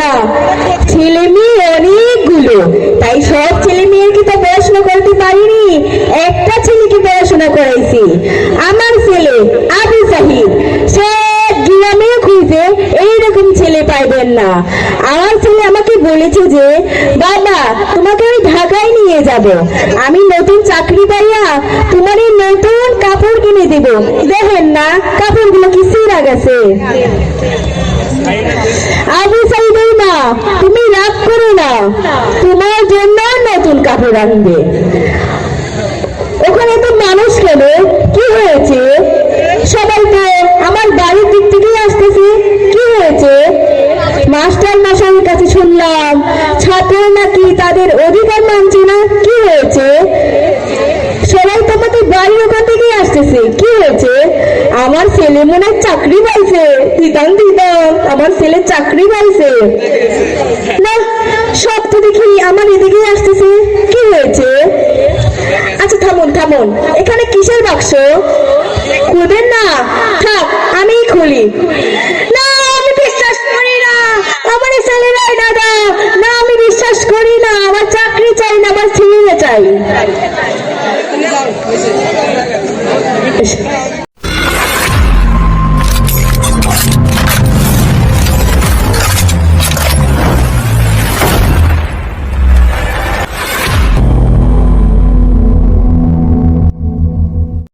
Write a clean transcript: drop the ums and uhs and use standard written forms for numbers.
না, ছেলে মেয়ে অনেকগুলো, তাই সব ছেলে মেয়েকে তো পড়াশোনা করতে পারিনি। একটা ছেলেকে পড়াশোনা করাইছি, আমার ছেলে আবু সাহিদ। সব গ্রামে খুঁজে এইরকম ছেলে পাইবেন না। আমার ছেলে আমাকে বলেছে যে বাবা তোমাকে ওই ঢাকায় নিয়ে যাব, আমি নতুন চাকরি পাইয়া তোমার এই নতুন কাপড় কিনে দেব। দেখেন না কাপড়গুলো কি ছিঁড়া গেছে। আবু সাইদের মা, তুমি রাগ করো না, তোমার জন্য নতুন কাপড় আনবে। ওখানে তো মানুষ কেন, কি হয়েছে? সবাই তো আমার বাড়ির দিক থেকেই আসতেছে, কি হয়েছে? মাস্টার মশাইয়ের কাছে শুনলাম ছাত্র নাকি তাদের অধিকার মানছে না, কি হয়েছে? সবাই তোমাদের বাড়ির ওখান থেকেই আসতেছে, কি হয়েছে? আমার ছেলে মনে হয় চাকরি পাইছে। দিদান দিদান, আমার ছেলে চাকরি পাইছে। না, সব তো দেখি আমার এদিকেই আসতেছে, কি হয়েছে? আচ্ছা থামুন থামুন, এখানে কিসের বাক্স? খুলবেন না? থাক আমি খুলি। না আমি বিশ্বাস করি না, আমার ছেলেরাই দাদা। না আমি বিশ্বাস করি না, আমার চাকরি চাই না, আমার ছেলে চাই।